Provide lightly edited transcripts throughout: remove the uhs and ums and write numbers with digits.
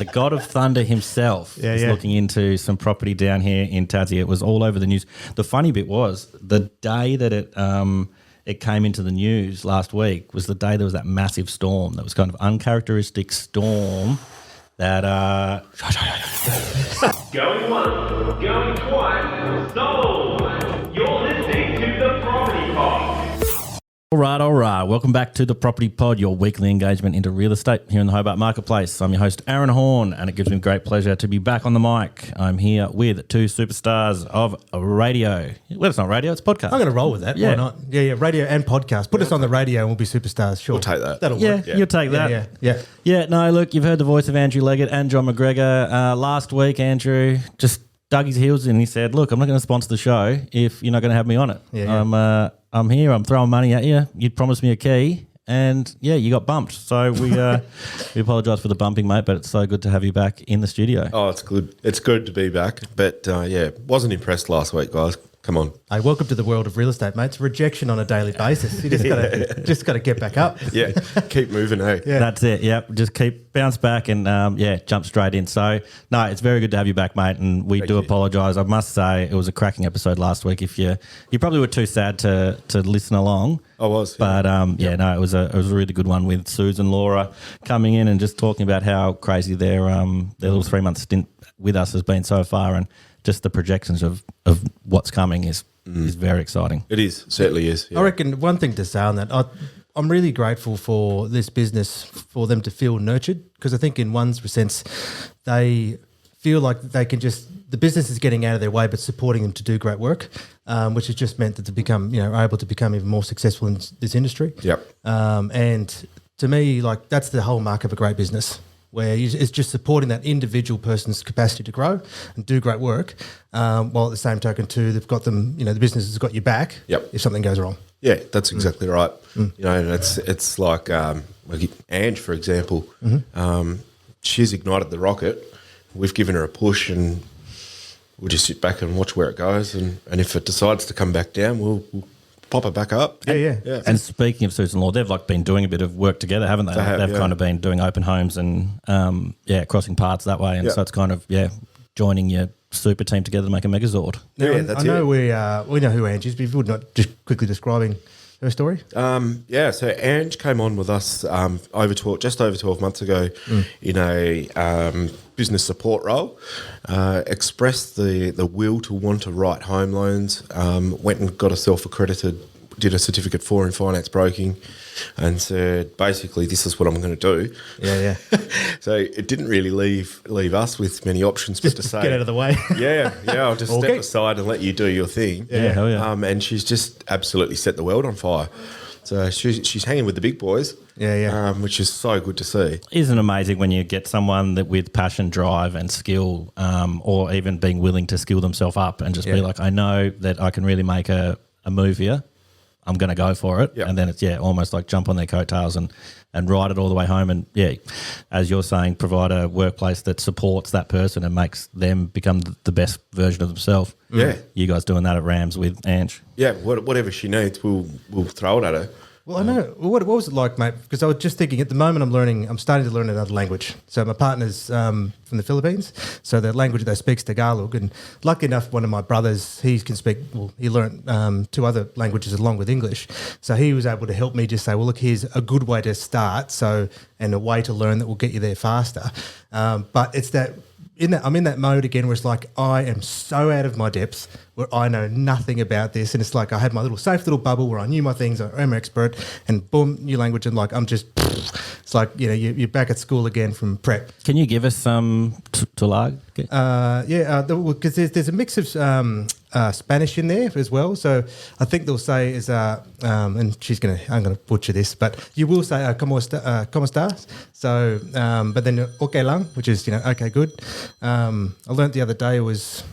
the god of thunder himself is looking into some property down here in Tassie. It was all over the news. The funny bit was the day that it came into the news last week was the day there was that massive storm. That was kind of uncharacteristic storm that Going once, going twice, sold. You're listening to the Property Pod. All right. Welcome back to the Property Pod, your weekly engagement into real estate here in the Hobart Marketplace. I'm your host, Aaron Horn, and it gives me great pleasure to be back on the mic. I'm here with two superstars of radio. Well, it's not radio, it's podcast. I'm going to roll with that. Yeah. Why not? Yeah, radio and podcast. Put us on the radio and we'll be superstars, sure. We'll take that. That'll work. Yeah, you'll take that. Yeah. Yeah, no, look, you've heard the voice of Andrew Leggett and John McGregor. Last week, Andrew just dug his heels in and he said, look, I'm not going to sponsor the show if you're not going to have me on it. Yeah. I'm here, I'm throwing money at you. You'd promised me a key and, yeah, you got bumped. So we apologise for the bumping, mate, but it's so good to have you back in the studio. Oh, it's good. It's good to be back. But, wasn't impressed last week, guys. Come on. Hey, welcome to the world of real estate, mate. It's rejection on a daily basis. You just got to get back up. Yeah, keep moving, hey? Yeah. That's it, yep. Just bounce back and, jump straight in. So, no, it's very good to have you back, mate, and we do apologise. I must say it was a cracking episode last week. If you probably were too sad to listen along. I was. Yeah. But, it was a really good one with Susan and Laura coming in and just talking about how crazy their little 3-month stint with us has been so far, and just the projections of what's coming is very exciting. It is, certainly is. Yeah. I reckon one thing to say on that, I'm really grateful for this business, for them to feel nurtured, because I think in one sense they feel like they can the business is getting out of their way but supporting them to do great work, which has just meant that to become, able to become even more successful in this industry. Yep. And to me, like, that's the whole mark of a great business, where it's just supporting that individual person's capacity to grow and do great work, while at the same token too, they've got them, the business has got you back if something goes wrong. Yeah, that's exactly right. And it's like Ange, for example, she's ignited the rocket. We've given her a push and we'll just sit back and watch where it goes. And if it decides to come back down, we'll pop it back up. Yeah. And speaking of Susan Law, they've been doing a bit of work together, haven't they? They've kind of been doing open homes and crossing paths that way. And so it's kind of joining your super team together to make a Megazord. Now, that's I know we know who Ange is, but if you would not just quickly describing her story. So Ange came on with us just over 12 months ago in a business support role, expressed the will to want to write home loans, went and got herself accredited, did a certificate 4 in finance broking, and said, basically, this is what I'm going to do. Yeah. So it didn't really leave us with many options but to say, get out of the way. Yeah, I'll just step aside and let you do your thing. Yeah, hell yeah. And she's just absolutely set the world on fire. So she's hanging with the big boys. Yeah. Which is so good to see. Isn't it amazing when you get someone that with passion, drive and skill, or even being willing to skill themselves up and just be like, I know that I can really make a move here. I'm going to go for it. Yep. And then it's, almost like jump on their coattails and ride it all the way home. And, as you're saying, provide a workplace that supports that person and makes them become the best version of themselves. Yeah. You guys doing that at Rams with Ange. Yeah, whatever she needs, we'll throw it at her. Well, I know. What was it like, mate? Because I was just thinking, at the moment I'm starting to learn another language. So my partner's from the Philippines, so the language they speak is Tagalog. And lucky enough, one of my brothers, he learned 2 other languages along with English. So he was able to help me just say, well, look, here's a good way to start, and a way to learn that will get you there faster. But it's that... I'm in that mode again where it's like I am so out of my depth where I know nothing about this, and it's like I had my little safe little bubble where I knew my things, I'm an expert, and boom, new language, and I'm just, it's like, you're back at school again from prep. Can you give us some Talag? Because there's a mix of Spanish in there as well, so I think they'll say and I'm gonna butcher this, but you will say como estás? So but then okay lang, which is okay, good. I learnt the other day, it was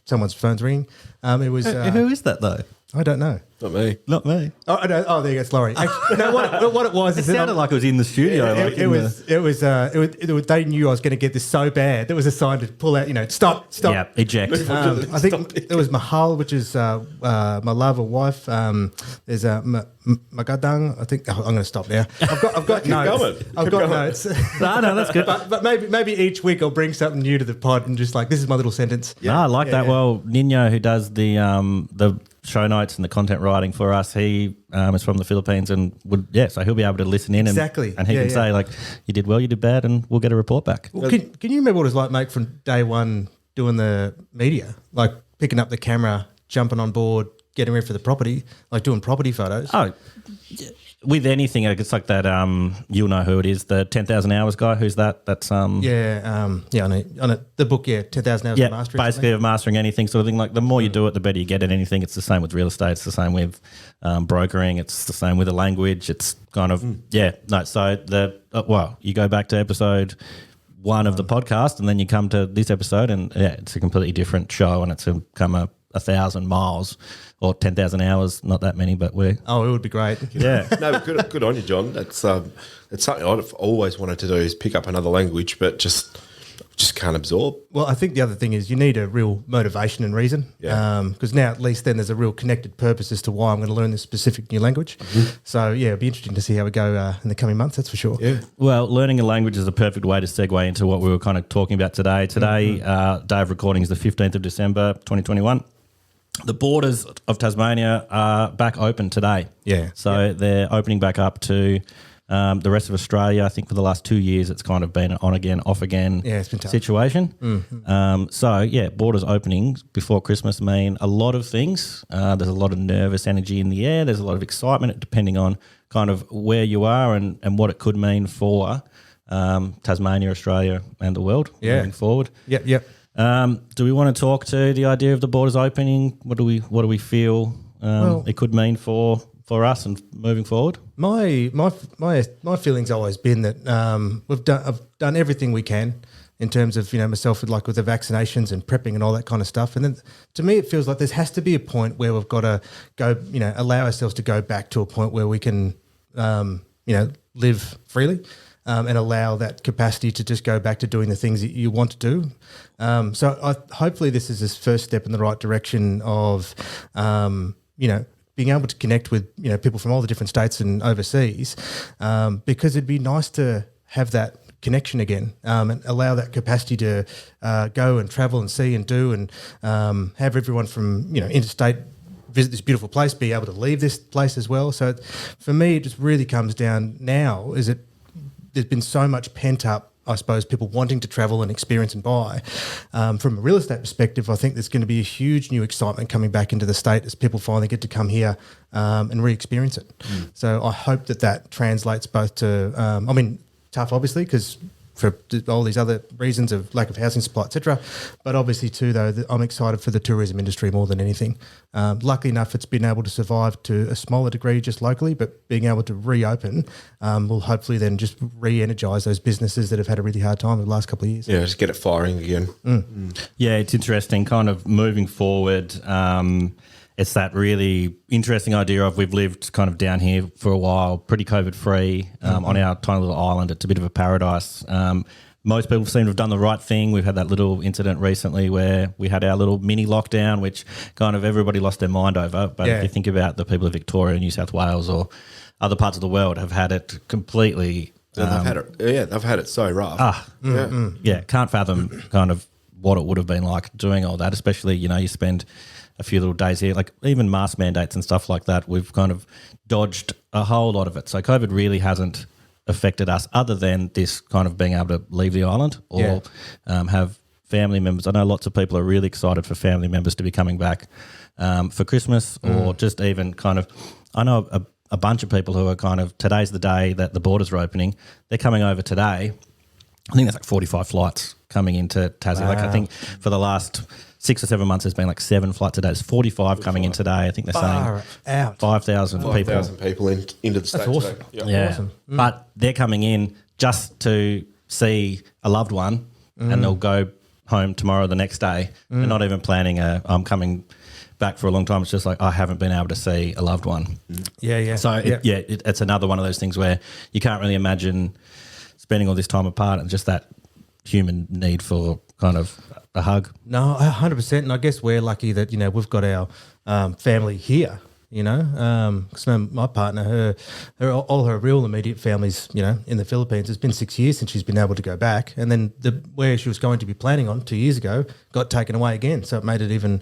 someone's phone's ringing. It was who is that though? I don't know. Not me. Not me. Oh, no, there you go, it's Laurie. Actually, no, what it was It is that sounded like it was in the studio. it was. They knew I was going to get this so bad. There was a sign to pull out. Stop. Yeah, eject. I think it was Mahal, which is my love or wife. There's Magadang. I think I'm going to stop now. I've got notes. I've got notes. No, that's good. But maybe each week I'll bring something new to the pod and just like this is my little sentence. No, I like that. Yeah. Well, Nino, who does the show notes and the content writing for us, he is from the Philippines and so he'll be able to listen in Exactly. and he can say like, you did well, you did bad, and we'll get a report back. Well, can you remember what it was like, mate, from day one doing the media, like picking up the camera, jumping on board, getting ready for the property, like doing property photos? Oh, with anything, it's like that. You'll know who it is. The 10,000 hours guy. Who's that? That's I know the book. 10,000 hours of mastering. Basically of mastering anything, sort of thing. Like the more you do it, the better you get at anything. It's the same with real estate. It's the same with brokering. It's the same with a language. It's kind of So you go back to episode 1 of the podcast, and then you come to this episode, and it's a completely different show, and it's come 1,000 miles or 10,000 hours. Not that many, but we're. Oh, it would be great. Yeah. No, good on you, John. That's something I've always wanted to do is pick up another language, but just can't absorb. Well, I think the other thing is you need a real motivation and reason. Yeah. Because now at least then there's a real connected purpose as to why I'm going to learn this specific new language. So it'd be interesting to see how we go in the coming months. That's for sure. Yeah. Well, learning a language is a perfect way to segue into what we were kind of talking about today. Today, day of recording is the 15th of December, 2021. The borders of Tasmania are back open today. Yeah. So they're opening back up to the rest of Australia. I think for the last 2 years, it's kind of been an on again, off again it's been tough. situation. Borders opening before Christmas mean a lot of things. There's a lot of nervous energy in the air. There's a lot of excitement depending on kind of where you are and what it could mean for Tasmania, Australia and the world moving forward. Yep. Do we want to talk to the idea of the borders opening? What do we feel it could mean for us and moving forward? My feeling's always been that I've done everything we can in terms of myself with the vaccinations and prepping and all that kind of stuff. And then to me, it feels like there has to be a point where we've got to go, allow ourselves to go back to a point where we can, live freely. And allow that capacity to just go back to doing the things that you want to do. Hopefully this is this first step in the right direction of, being able to connect with, people from all the different states and overseas, because it'd be nice to have that connection again, and allow that capacity to go and travel and see and do and have everyone from, interstate visit this beautiful place, be able to leave this place as well. So for me, it just really comes down now there's been so much pent up, I suppose, people wanting to travel and experience and buy. From a real estate perspective, I think there's going to be a huge new excitement coming back into the state as people finally get to come here and re-experience it. So I hope that translates both to, tough obviously because for all these other reasons of lack of housing supply, etc. But obviously too, though, I'm excited for the tourism industry more than anything. Luckily enough, it's been able to survive to a smaller degree just locally, but being able to reopen will hopefully then just re-energise those businesses that have had a really hard time over the last couple of years. Yeah, just get it firing again. Yeah, it's interesting kind of moving forward. It's that really interesting idea of we've lived kind of down here for a while, pretty COVID-free on our tiny little island. It's a bit of a paradise. Most people seem to have done the right thing. We've had that little incident recently where we had our little mini lockdown, which kind of everybody lost their mind over. But if you think about the people of Victoria, New South Wales or other parts of the world have had it completely... they've had it so rough. Can't fathom kind of what it would have been like doing all that, especially, you spend a few little days here, like even mask mandates and stuff like that. We've kind of dodged a whole lot of it. So COVID really hasn't affected us other than this kind of being able to leave the island or have family members. I know lots of people are really excited for family members to be coming back for Christmas or just even kind of, I know a bunch of people who are kind of, today's the day that the borders are opening. They're coming over today. I think that's like 45 flights coming into Tassie. Wow. Like I think for the last 6 or 7 months, there's been like 7 flights a day. There's 45 coming in today. I think they're saying 5,000 people. 5,000 people into the States. That's awesome. Today. Yeah. Awesome. But they're coming in just to see a loved one and they'll go home tomorrow or the next day. They're not even planning I'm coming back for a long time. It's just like I haven't been able to see a loved one. Yeah. So it's another one of those things where you can't really imagine spending all this time apart and just that human need for kind of a hug. No, 100%. And I guess we're lucky that, we've got our family here, because my partner, all her real immediate family's, in the Philippines. It's been 6 years since she's been able to go back. And then where she was going to be planning on 2 years ago got taken away again. So it made it even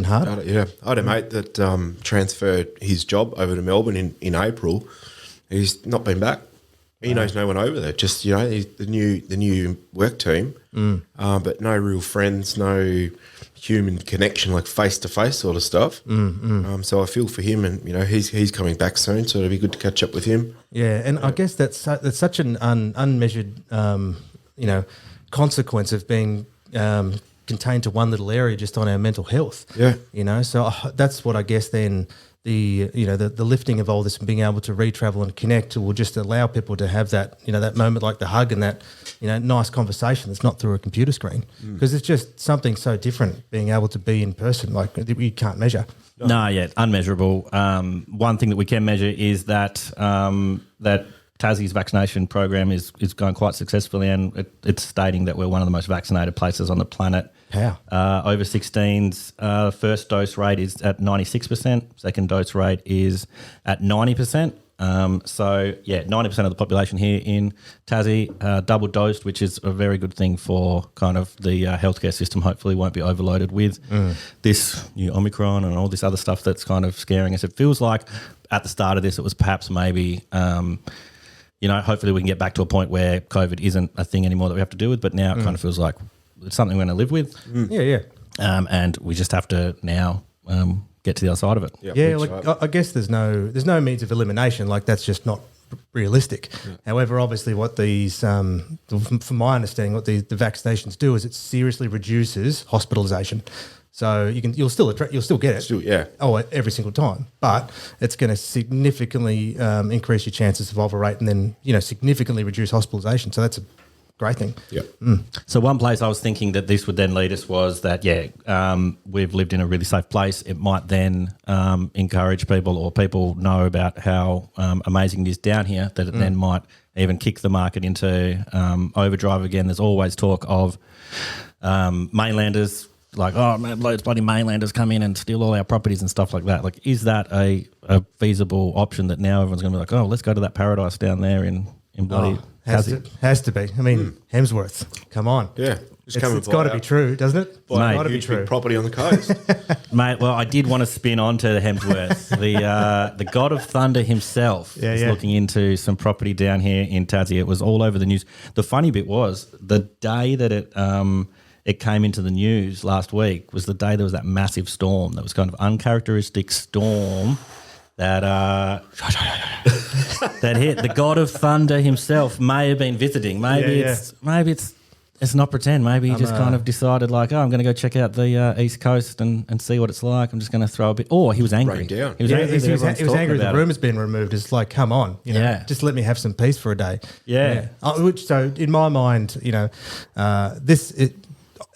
harder. I had a mate that transferred his job over to Melbourne in April. He's not been back. He knows no one over there. Just he's the new work team, but no real friends, no human connection, like face to face sort of stuff. So I feel for him, and he's coming back soon, so it'll be good to catch up with him. Yeah, and I guess that's such an unmeasured, consequence of being contained to one little area just on our mental health. Yeah, so that's what I guess then. The lifting of all this and being able to re-travel and connect will just allow people to have that that moment like the hug and that nice conversation that's not through a computer screen, because it's just something so different being able to be in person like that you can't measure. No, unmeasurable. One thing that we can measure is that that Tassie's vaccination program is going quite successfully, and it's stating that we're one of the most vaccinated places on the planet. How? Over 16s, first dose rate is at 96%, second dose rate is at 90%. 90% of the population here in Tassie double dosed, which is a very good thing for kind of the healthcare system. Hopefully won't be overloaded with this new Omicron and all this other stuff that's kind of scaring us. It feels like at the start of this, it was perhaps maybe... hopefully we can get back to a point where COVID isn't a thing anymore that we have to deal with, but now it kind of feels like it's something we're going to live with. Yeah. And we just have to now get to the other side of it. I guess there's no means of elimination. Like that's just not realistic. However, obviously what these, from my understanding, what the vaccinations do is it seriously reduces hospitalisation. So you'll still get it. Every single time, but it's going to significantly increase your chances of overrate, and then significantly reduce hospitalisation. So that's a great thing. Yeah. So one place I was thinking that this would then lead us was that we've lived in a really safe place. It might then encourage people, or people know about how amazing it is down here, that it then might even kick the market into overdrive again. There's always talk of mainlanders. Like, oh man, loads of bloody mainlanders come in and steal all our properties and stuff like that. Like, is that a feasible option that now everyone's going to be like, oh, let's go to that paradise down there in bloody Tassie? Has to be. I mean, Hemsworth, come on. Yeah. It's got to be true, doesn't it? It's Mate, got to be huge true. big property on the coast. Mate, well, I did want to spin on to Hemsworth. The God of Thunder himself is looking into some property down here in Tassie. It was all over the news. The funny bit was the day that it came into the news last week was the day there was that massive storm. That was kind of uncharacteristic storm that that hit. The God of Thunder himself may have been visiting. Maybe it's not pretend. Maybe he just kind of decided like, oh, I'm going to go check out the East Coast and see what it's like. I'm just going to throw a bit. Or he was angry. Rain down. He was angry. He was angry the room has been removed. It's like, come on, just let me have some peace for a day. Yeah. So in my mind, it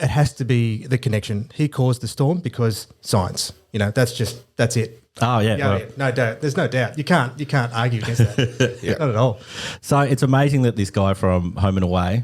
has to be the connection. He caused the storm because science. That's it. Oh yeah, no doubt. There's no doubt. You can't argue against that. Not at all. So it's amazing that this guy from Home and Away,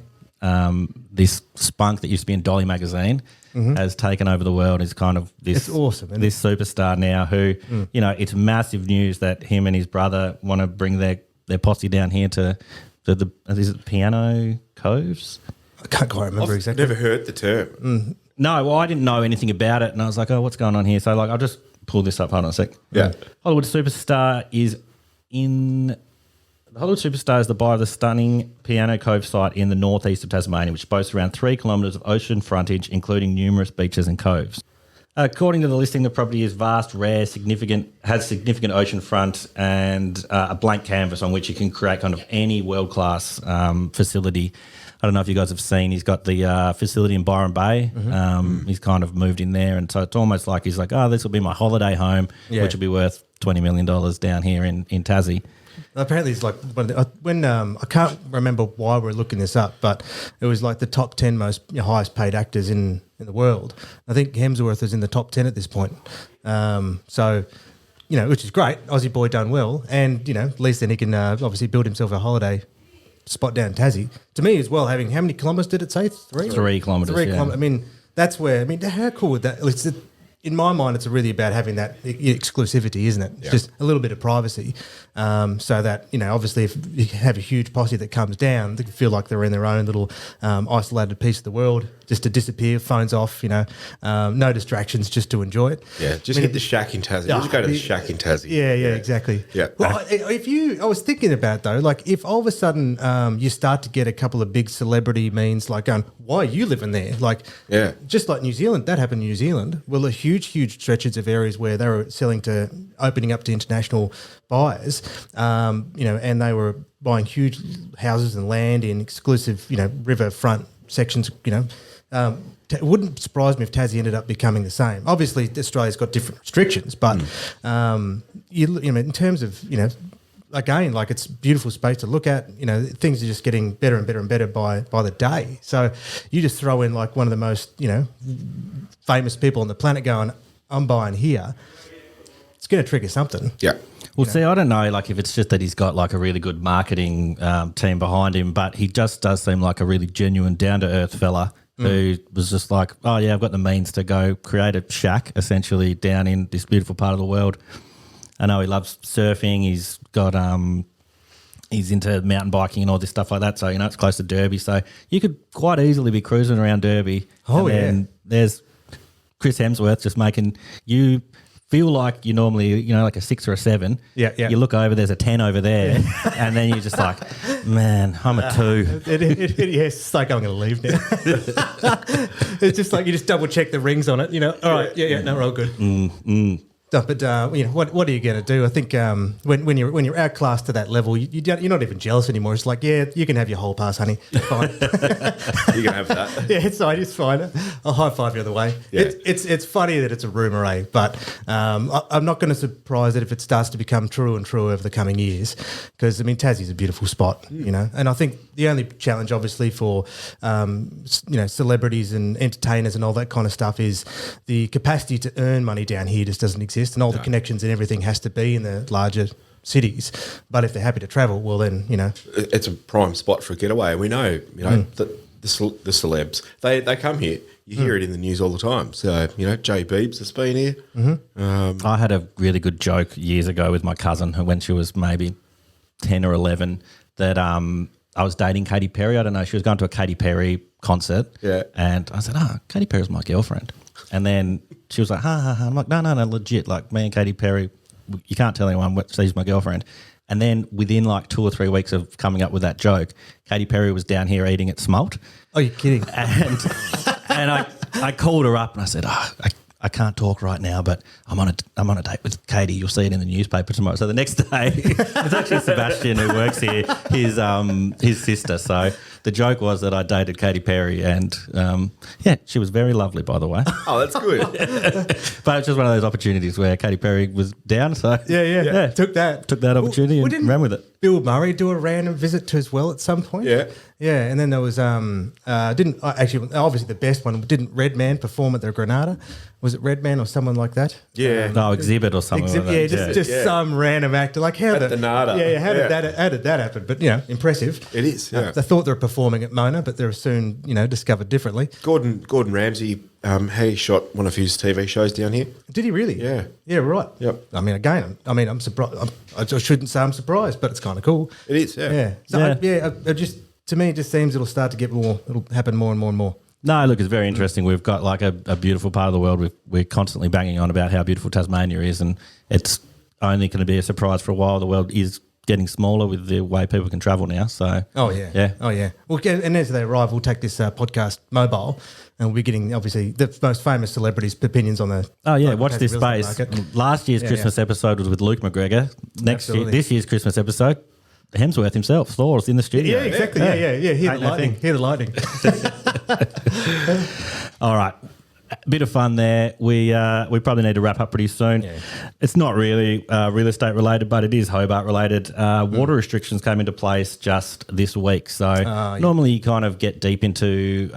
this spunk that used to be in Dolly magazine, has taken over the world. Is kind of this. It's awesome. This superstar now, who it's massive news that him and his brother want to bring their posse down here to the is it Piano Coves? I can't quite remember exactly. Never heard the term. No, well, I didn't know anything about it, and I was like, oh, what's going on here? So like, I'll just pull this up. Hold on a sec. Yeah. Hollywood Superstar is the Hollywood Superstar is the buyer of the stunning Piano Cove site in the northeast of Tasmania, which boasts around 3 kilometres of ocean frontage, including numerous beaches and coves. According to the listing, the property is vast, rare, has significant ocean front, and a blank canvas on which you can create kind of any world-class facility. I don't know if you guys have seen, he's got the facility in Byron Bay. He's kind of moved in there, and so it's almost like he's like, oh, this will be my holiday home, which will be worth $20 million down here in Tassie. Apparently, it's like when I can't remember why we're looking this up, but it was like the top 10 most highest paid actors in the world. I think Hemsworth is in the top 10 at this point. So, which is great. Aussie boy done well, and at least then he can obviously build himself a holiday spot down in Tassie. To me as well, having how many kilometres did it say? 3 kilometres. 3 kilometres. I mean, that's where. I mean, how cool would that? In my mind, it's really about having that exclusivity, isn't it? It's just a little bit of privacy, so that obviously, if you have a huge posse that comes down, they feel like they're in their own little isolated piece of the world, just to disappear, phones off, no distractions, just to enjoy it. Yeah, just hit the shack in Tassie. Just go to the shack in Tassie. Yeah, exactly. Yeah. Well, I was thinking about though, like if all of a sudden you start to get a couple of big celebrity means like going, why are you living there? Like, just like New Zealand, that happened in New Zealand. Well, a huge stretches of areas where they were opening up to international buyers, and they were buying huge houses and land in exclusive, riverfront sections, it wouldn't surprise me if Tassie ended up becoming the same. Obviously, Australia's got different restrictions, but in terms of again, like it's a beautiful space to look at. Things are just getting better and better and better by the day. So you just throw in like one of the most famous people on the planet going, I'm buying here. It's going to trigger something. Yeah. Well, see, I don't know, like if it's just that he's got like a really good marketing team behind him, but he just does seem like a really genuine, down-to-earth fella who was just like, oh, yeah, I've got the means to go create a shack essentially down in this beautiful part of the world. I know he loves surfing. He's got he's into mountain biking and all this stuff like that. So, it's close to Derby. So you could quite easily be cruising around Derby. Oh, and then there's Chris Hemsworth just making you feel like you're normally, like a 6 or a 7. Yeah. You look over, there's a 10 over there, and then you're just like, man, I'm a 2. It's like I'm going to leave now. It's just like you just double check the rings on it. All right, no, we're all good. But what are you going to do? I think when you're outclassed to that level, you're not even jealous anymore. It's like, yeah, you can have your whole pass, honey. It's fine. You can have that. Yeah, it's fine. I'll high five you the other way. Yeah. It's funny that it's a rumour, but I'm not going to surprise it if it starts to become truer and truer over the coming years. Because Tassie's a beautiful spot, and I think the only challenge, obviously, for celebrities and entertainers and all that kind of stuff is the capacity to earn money down here just doesn't exist, and all the connections and everything has to be in the larger cities. But if they're happy to travel, well then, it's a prime spot for a getaway. We know, the celebs, they come here. You hear it in the news all the time. So, Jay Beebs has been here. I had a really good joke years ago with my cousin who, when she was maybe 10 or 11, that I was dating Katy Perry. I don't know, she was going to a Katy Perry concert. Yeah. And I said, Katy Perry's my girlfriend. And then she was like, ha. I'm like, no, legit. Like, me and Katy Perry, you can't tell anyone she's my girlfriend. And then within like 2 or 3 weeks of coming up with that joke, Katy Perry was down here eating at Smalt. Oh, you're kidding. And I called her up and I said, I can't talk right now, but I'm on a date with Katie. You'll see it in the newspaper tomorrow. So the next day, it's actually Sebastian who works here, his sister. So the joke was that I dated Katy Perry, and she was very lovely, by the way. Oh, that's good. But it's just one of those opportunities where Katy Perry was down. So yeah. Took that opportunity and ran with it. Bill Murray do a random visit to as well at some point? Yeah, and then there was obviously the best one, didn't Redman perform at the Granada? Was it Redman or someone like that? Yeah. Exhibit or something like that. Yeah, just some random actor. Like how at the Nada. Yeah, how did that happen? But impressive. It is. Yeah. They thought they were performing at Mona, but they were soon discovered differently. Gordon Ramsay, he shot one of his TV shows down here. Did he really? Yeah. Yeah, right. Yep. I'm surprised. I shouldn't say I'm surprised, but it's kind of cool. It is. Yeah. Yeah. So to me, it just seems it'll start to get more. It'll happen more and more and more. No, look, it's very interesting. We've got like a beautiful part of the world. We're constantly banging on about how beautiful Tasmania is, and it's only going to be a surprise for a while. The world is getting smaller with the way people can travel now. So, oh yeah. Well, and as they arrive, we'll take this podcast mobile, and we'll be getting obviously the most famous celebrities' opinions on the. Oh yeah, watch this space. Last year's Christmas episode was with Luke McGregor. This year's Christmas episode, Hemsworth himself, Thor's in the studio. Yeah, exactly. Yeah. Hear the lightning. All right. bit of fun there. We probably need to wrap up pretty soon. Yeah. It's not really real estate related, but it is Hobart related. Water restrictions came into place just this week. So normally you kind of get deep into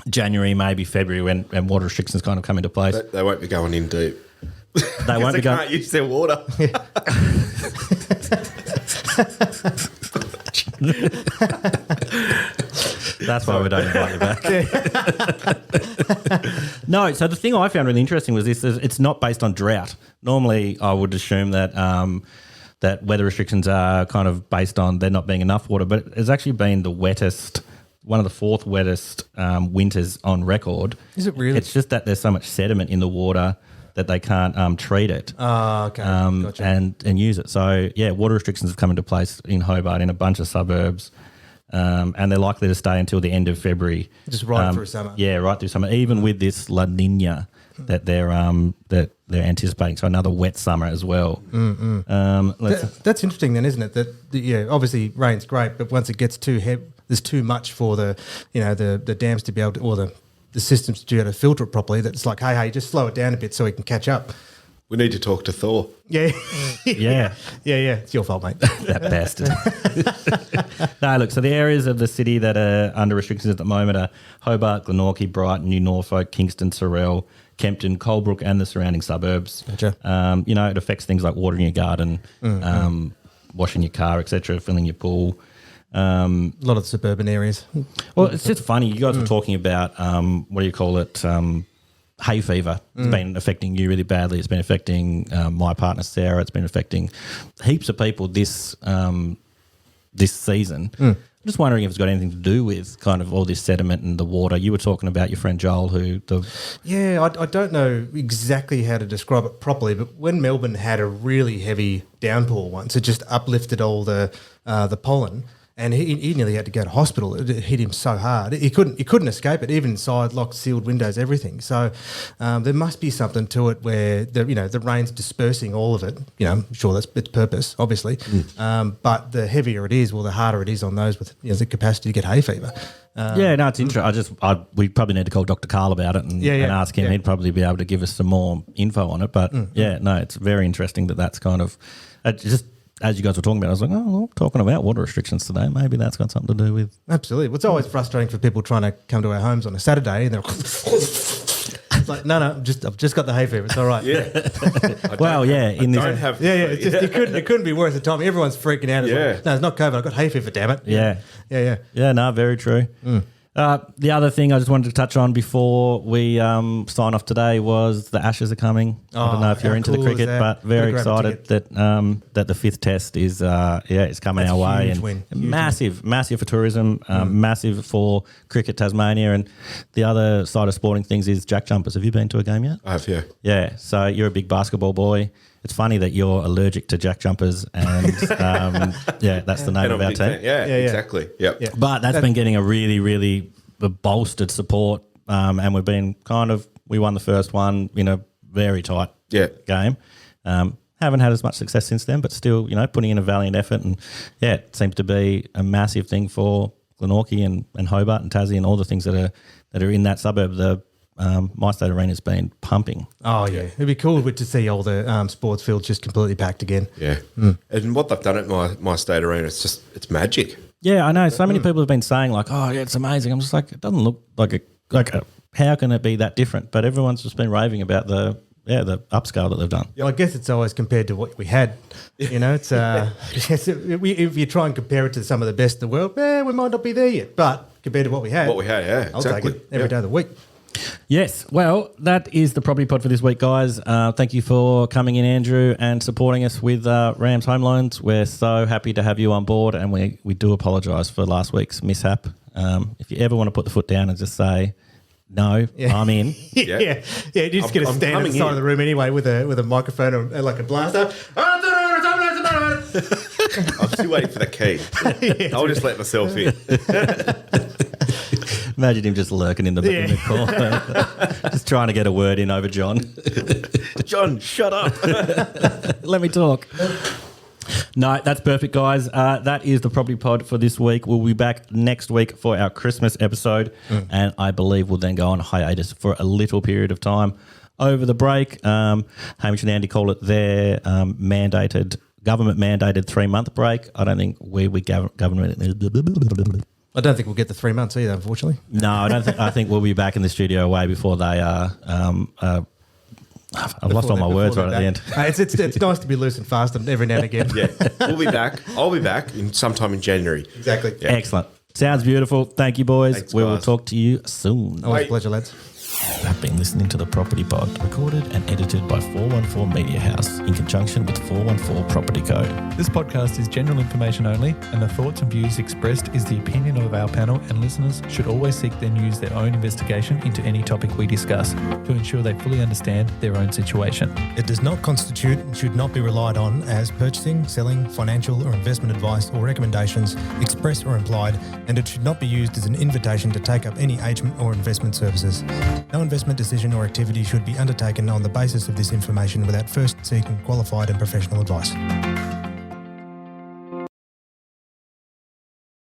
January, maybe February when water restrictions kind of come into place. They won't be going in deep. They won't be going. Can't use their water. That's why we don't invite you back. No, so the thing I found really interesting was this: is it's not based on drought. Normally, I would assume that that weather restrictions are kind of based on there not being enough water, but it's actually been the wettest, one of the fourth wettest winters on record. Is it really? It's just that there's so much sediment in the water that they can't treat it. Oh, okay. Gotcha. and use it. So, yeah, water restrictions have come into place in Hobart in a bunch of suburbs, and they're likely to stay until the end of February. Just right through summer. Yeah, right through summer, even with this La Nina that they're anticipating. So another wet summer as well. That's interesting then, isn't it? That obviously rain's great, but once it gets too heavy, there's too much for the dams to be able to, or the systems to be able to filter it properly. That's like, hey, just slow it down a bit so we can catch up. We need to talk to Thor. Yeah. Yeah. Yeah. It's your fault, mate. That bastard. No, look, so the areas of the city that are under restrictions at the moment are Hobart, Glenorchy, Brighton, New Norfolk, Kingston, Sorell, Kempton, Colebrook, and the surrounding suburbs. Gotcha. It affects things like watering your garden, washing your car, etc., filling your pool. A lot of the suburban areas. Well, it's just funny. You guys were talking about, what do you call it, hay fever. It's been affecting you really badly. It's been affecting my partner, Sarah. It's been affecting heaps of people this season. I'm just wondering if it's got anything to do with kind of all this sediment and the water. You were talking about your friend Joel I don't know exactly how to describe it properly, but when Melbourne had a really heavy downpour once, it just uplifted all the pollen. And he nearly had to go to hospital. It hit him so hard. He couldn't escape it, even inside, locked, sealed windows, everything. So there must be something to it where the rain's dispersing all of it. I'm sure that's its purpose, obviously. But the heavier it is, the harder it is on those with the capacity to get hay fever. it's interesting. We probably need to call Dr. Carl about it and ask him. Yeah. He'd probably be able to give us some more info on it. But it's very interesting that's kind of just. As you guys were talking about, I was like, talking about water restrictions today. Maybe that's got something to do with... Absolutely. Well, it's always frustrating for people trying to come to our homes on a Saturday and they're it's like, no, I've just got the hay fever. It's all right. Yeah. It couldn't be worse at the time. Everyone's freaking out. It's like, no, it's not COVID. I've got hay fever, damn it. Yeah. Yeah. No, very true. The other thing I just wanted to touch on before we sign off today was the Ashes are coming. I don't know if you're into the cricket, but very excited that the fifth test is coming our way. And massive for tourism, massive for Cricket Tasmania. And the other side of sporting things is jack jumpers. Have you been to a game yet? I have, yeah. Yeah, so you're a big basketball boy. It's funny that you're allergic to jack jumpers, and that's the name of our team. Yeah, exactly. Yep. Yeah. But that's been getting a really, really bolstered support, and we won the first one in a very tight game. Haven't had as much success since then, but still, putting in a valiant effort, and it seems to be a massive thing for Glenorchy and Hobart and Tassie and all the things that are in that suburb. The My State Arena's been pumping. Oh, yeah. It'd be cool to see all the sports fields just completely packed again. Yeah. And what they've done at My State Arena, it's magic. Yeah, I know. So many people have been saying like, oh, yeah, it's amazing. I'm just like, it doesn't look how can it be that different? But everyone's just been raving about the upscale that they've done. Yeah, I guess it's always compared to what we had. It's if you try and compare it to some of the best in the world, we might not be there yet. But compared to what we had, I'll take it every day of the week. Yes. Well, that is the Property Pod for this week, guys. Thank you for coming in, Andrew, and supporting us with Rams Home Loans. We're so happy to have you on board, and we do apologise for last week's mishap. If you ever want to put the foot down and just say, no, I'm in. Yeah. You just get to stand at the side of the room anyway with a microphone or like a blaster. I'm still waiting for the key. I'll just let myself in. Imagine him just lurking in the corner, just trying to get a word in over John. John, shut up. Let me talk. No, that's perfect, guys. That is the Property Pod for this week. We'll be back next week for our Christmas episode, and I believe we'll then go on hiatus for a little period of time over the break. Hamish and Andy call it their government-mandated 3-month break. I don't think we government... I don't think we'll get the 3 months either, unfortunately. No, I don't think. I think we'll be back in the studio way before they are. I've lost all my words right at the end. It's nice to be loose and fast every now and again. Yeah, we'll be back. I'll be back sometime in January. Exactly. Yeah. Excellent. Sounds beautiful. Thank you, boys. Thanks, we will guys. talk to you soon. Always a pleasure, lads. You've been listening to the Property Pod, recorded and edited by 414 Media House in conjunction with 414 Property Code. This podcast is general information only, and the thoughts and views expressed is the opinion of our panel, and listeners should always seek then use their own investigation into any topic we discuss to ensure they fully understand their own situation. It does not constitute and should not be relied on as purchasing, selling, financial or investment advice or recommendations, express or implied, and it should not be used as an invitation to take up any agent or investment services. No investment decision or activity should be undertaken on the basis of this information without first seeking qualified and professional advice.